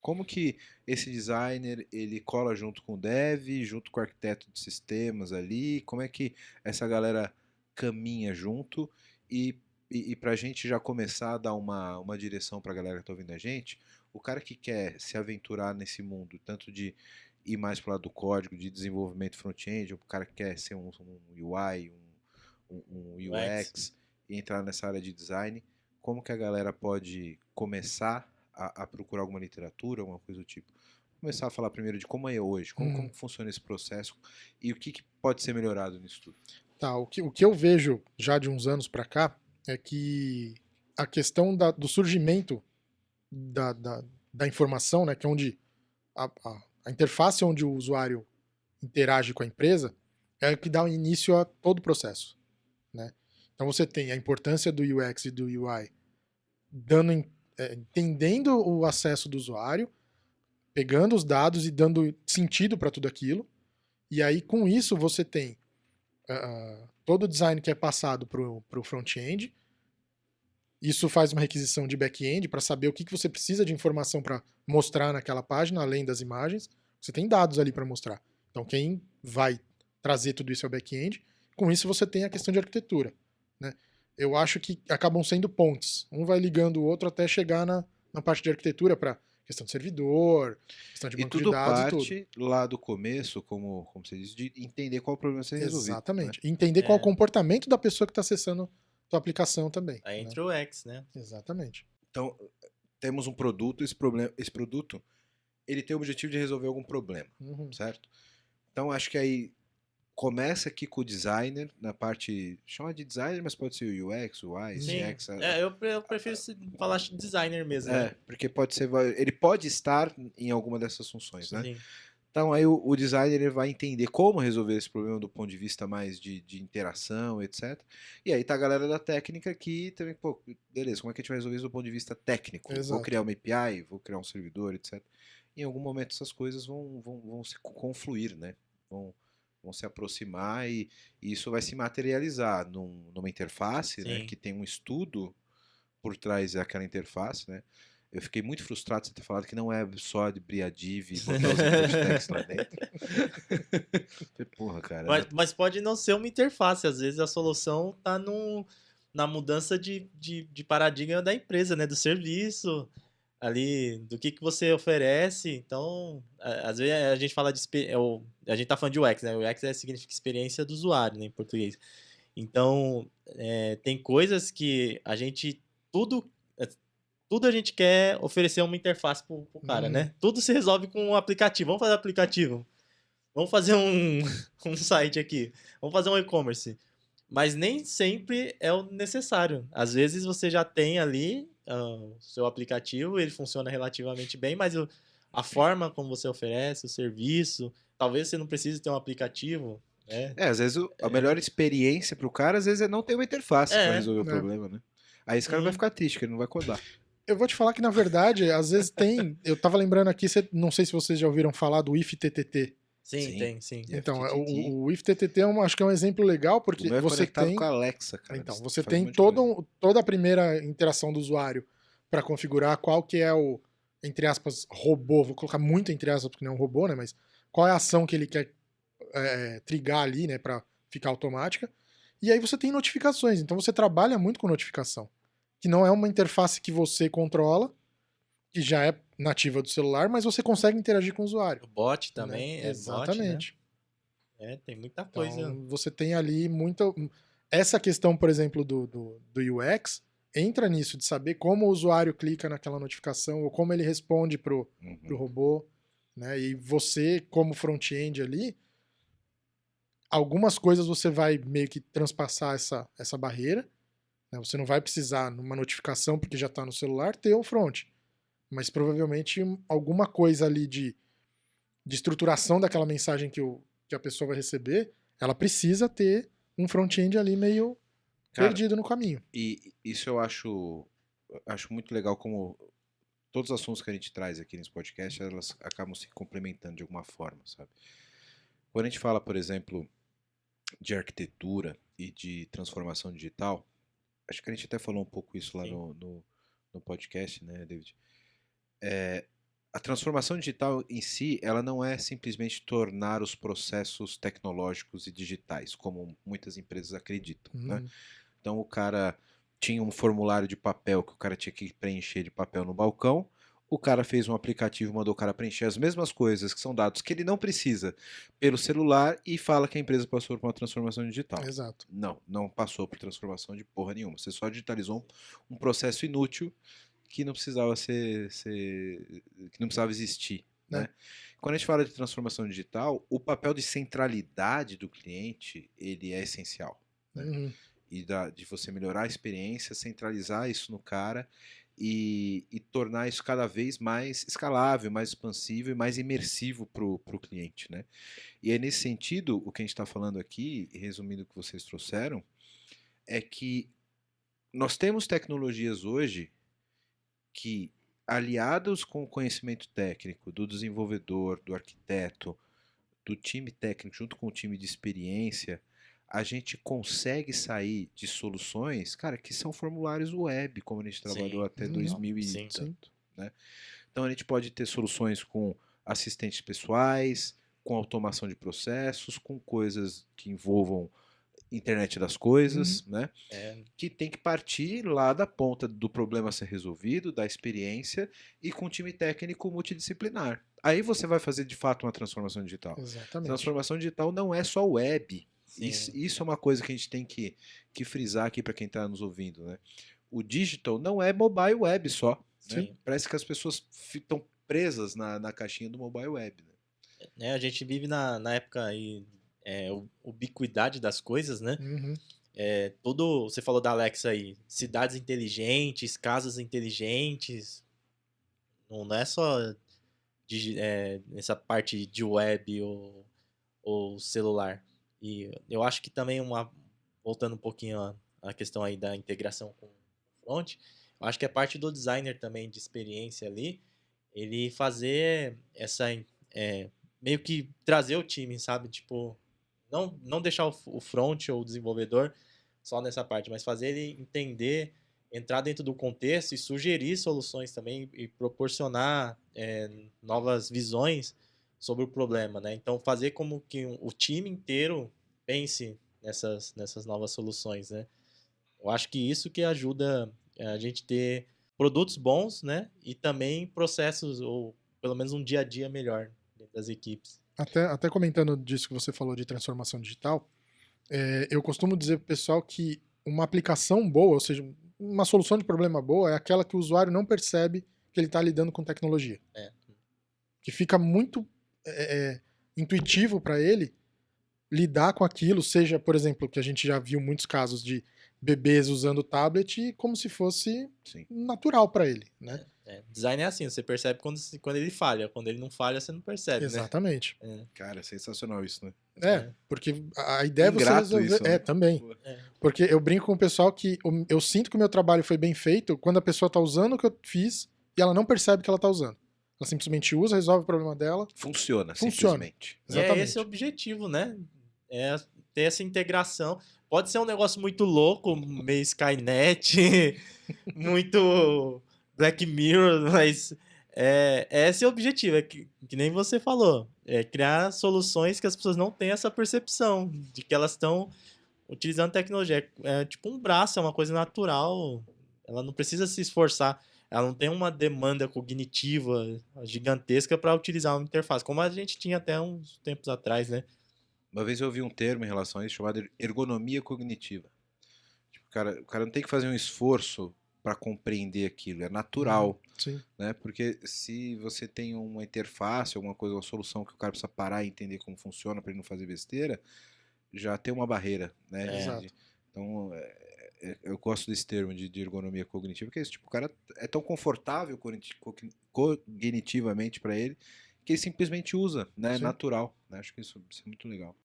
Como que esse designer ele cola junto com o dev, junto com o arquiteto de sistemas ali? Como é que essa galera caminha junto? E, e para a gente já começar a dar uma direção para a galera que está ouvindo a gente, o cara que quer se aventurar nesse mundo, tanto de ir mais para o lado do código, de desenvolvimento front-end, o cara que quer ser um UI, um UX. UX e entrar nessa área de design, como que a galera pode começar a procurar alguma literatura, alguma coisa do tipo? Começar a falar primeiro de como é hoje, como Hum, que funciona esse processo e o que pode ser melhorado nisso tudo. tá, o que eu vejo já de uns anos para cá é que a questão do surgimento da, da, da informação, né, que é onde a interface onde o usuário interage com a empresa, é o que dá início a todo o processo, né? Então você tem a importância do UX e do UI dando, entendendo o acesso do usuário, pegando os dados e dando sentido para tudo aquilo. E aí, com isso, você tem todo o design que é passado para o front-end. Isso faz uma requisição de back-end para saber o que você precisa de informação para mostrar naquela página, além das imagens. Você tem dados ali para mostrar. Então, quem vai trazer tudo isso é o back-end. Com isso, você tem a questão de arquitetura. Né? Eu acho que acabam sendo pontes. Um vai ligando o outro até chegar na parte de arquitetura para questão de servidor, questão de E banco de tudo dados e tudo. parte lá do começo, como você disse, de entender qual problema você resolvido, né? Exatamente. E entender qual é o É, comportamento da pessoa que está acessando a tua aplicação também. aí Né? entra o UX, né? Exatamente. Então, temos um produto, esse produto, ele tem o objetivo de resolver algum problema, Uhum. certo? Então, acho que aí começa aqui com o designer, na parte, chama de designer, mas pode ser o UX, o UI, Sim. CX, Eu prefiro falar de designer mesmo, né? porque pode ser, ele pode estar em alguma dessas funções, né? Sim. Então aí o designer ele vai entender como resolver esse problema do ponto de vista mais de interação, etc. E aí tá a galera da técnica que também, pô, beleza, como é que a gente vai resolver isso do ponto de vista técnico? Vou Exato. criar uma API, vou criar um servidor, etc. Em algum momento essas coisas vão se confluir, né? Vão, vão se aproximar e isso vai se materializar numa interface, né? Sim. Que tem um estudo por trás daquela interface, né? Eu fiquei muito frustrado de você ter falado que não é só de BriaDiv e botar os input tags lá dentro. Falei, porra, cara. Mas pode não ser uma interface, às vezes a solução tá na mudança de paradigma da empresa, né? Do serviço, ali, do que você oferece. Então, às vezes a gente fala a gente tá falando de UX, né? UX significa experiência do usuário, né, em português. Então, tem coisas que a gente, tudo, é, tudo a gente quer oferecer uma interface pro cara, Uhum. né? Tudo se resolve com um aplicativo. Vamos fazer aplicativo. Vamos fazer um site aqui. Vamos fazer um e-commerce. Mas nem sempre é o necessário. Às vezes você já tem ali o seu aplicativo, ele funciona relativamente bem, mas a forma como você oferece o serviço, talvez você não precise ter um aplicativo, né? Às vezes a melhor experiência pro cara, às vezes é não ter uma interface para É, resolver o Né? problema, né? Aí esse cara vai sim, ficar triste, que ele não vai codar. Eu vou te falar que, na verdade, às vezes tem. Eu tava lembrando aqui, não sei se vocês já ouviram falar do IFTTT. sim, Sim. tem, sim. E Então, FTTT. o IFTTT acho que é um exemplo legal, O porque meu é você conectado com tem. a Alexa, cara. Então, você Faz um tem monte de coisa. toda a primeira interação do usuário para configurar qual que é o, entre aspas, robô. Vou colocar muito entre aspas, porque não é um robô, né? Mas qual é a ação que ele quer trigar ali, né? Para ficar automática. E aí você tem notificações. Então você trabalha muito com notificação. Que não é uma interface que você controla, que já é nativa do celular, mas você consegue interagir com o usuário. O bot Né? também é bot, né? Exatamente. Tem muita coisa. Então você tem ali muita. Essa questão, por exemplo, do UX entra nisso, de saber como o usuário clica naquela notificação ou como ele responde pro Uhum. robô. Né? E você, como front-end ali, algumas coisas você vai meio que transpassar essa barreira. Né? Você não vai precisar, numa notificação, porque já está no celular, ter um front. Mas provavelmente alguma coisa ali de estruturação daquela mensagem que a pessoa vai receber, ela precisa ter um front-end ali meio Cara, perdido no caminho. e isso eu acho muito legal como todos os assuntos que a gente traz aqui nesse podcast, elas acabam se complementando de alguma forma, sabe? Quando a gente fala, por exemplo, de arquitetura e de transformação digital, acho que a gente até falou um pouco isso lá Sim. no podcast, né, David? A transformação digital em si, ela não é simplesmente tornar os processos tecnológicos e digitais, como muitas empresas acreditam, né? Então o cara tinha um formulário de papel que o cara tinha que preencher de papel no balcão, o cara fez um aplicativo e mandou o cara preencher as mesmas coisas, que são dados que ele não precisa, pelo celular, e fala que a empresa passou por uma transformação digital. Exato. Não passou por transformação de porra nenhuma. Você só digitalizou um processo inútil que não precisava que não precisava existir, né? Quando a gente fala de transformação digital, o papel de centralidade do cliente, ele é essencial, né? E de você melhorar a experiência, centralizar isso no cara e tornar isso cada vez mais escalável, mais expansível e mais imersivo para o cliente, né? E é nesse sentido, o que a gente está falando aqui, resumindo o que vocês trouxeram, é que nós temos tecnologias hoje que, aliados com o conhecimento técnico do desenvolvedor, do arquiteto, do time técnico, junto com o time de experiência, a gente consegue sair de soluções, cara, que são formulários web, como a gente trabalhou até 2000 e tanto, né? Então a gente pode ter soluções com assistentes pessoais, com automação de processos, com coisas que envolvam internet das coisas, né? Que tem que partir lá da ponta do problema a ser resolvido, da experiência e com um time técnico multidisciplinar. Aí você vai fazer de fato uma transformação digital. Exatamente. Transformação digital não é só web. Isso é uma coisa que a gente tem que frisar aqui para quem está nos ouvindo, né? O digital não é mobile web só. Né? Parece que as pessoas estão presas na caixinha do mobile web. Né? A gente vive na época aí, ubiquidade das coisas, né? Você falou da Alexa aí, cidades inteligentes, casas inteligentes, não é só essa parte de web ou celular. E eu acho que também voltando um pouquinho à questão aí da integração com o front, eu acho que a parte do designer também de experiência ali, ele fazer essa meio que trazer o time, sabe? Tipo, não deixar o front ou o desenvolvedor só nessa parte, mas fazer ele entender, entrar dentro do contexto e sugerir soluções também e proporcionar novas visões sobre o problema, né? Então, fazer como que o time inteiro pense nessas novas soluções, né? Eu acho que isso que ajuda a gente ter produtos bons, né? E também processos, ou pelo menos um dia a dia melhor dentro das equipes. Até comentando disso que você falou de transformação digital, eu costumo dizer pro pessoal que uma aplicação boa, ou seja, uma solução de problema boa, é aquela que o usuário não percebe que ele está lidando com tecnologia. Que fica muito intuitivo para ele lidar com aquilo, seja, por exemplo, que a gente já viu muitos casos de bebês usando o tablet como se fosse natural para ele, né? Design é assim, você percebe quando ele falha. Quando ele não falha, você não percebe, Exatamente. Né? Cara, é sensacional isso, né? Porque a ideia é você resolver... Isso, né? Também. Porque eu brinco com o pessoal que eu sinto que o meu trabalho foi bem feito quando a pessoa tá usando o que eu fiz e ela não percebe que ela tá usando. Ela simplesmente usa, resolve o problema dela. Funciona. Simplesmente. Exatamente. E é esse o objetivo, né? É ter essa integração. Pode ser um negócio muito louco, meio Skynet, muito Black Mirror, mas esse é o objetivo, que nem você falou. É criar soluções que as pessoas não têm essa percepção de que elas estão utilizando tecnologia. É tipo um braço, é uma coisa natural. Ela não precisa se esforçar. Ela não tem uma demanda cognitiva gigantesca para utilizar uma interface, como a gente tinha até uns tempos atrás, né? Uma vez eu ouvi um termo em relação a isso chamado ergonomia cognitiva. Tipo, o cara não tem que fazer um esforço para compreender aquilo, é natural. Né? Porque se você tem uma interface, alguma coisa, uma solução que o cara precisa parar e entender como funciona para ele não fazer besteira, já tem uma barreira. Né? Então, eu gosto desse termo de ergonomia cognitiva, que é isso, tipo, o cara é tão confortável cognitivamente para ele que ele simplesmente usa, né? É natural. Né? Acho que isso é muito legal.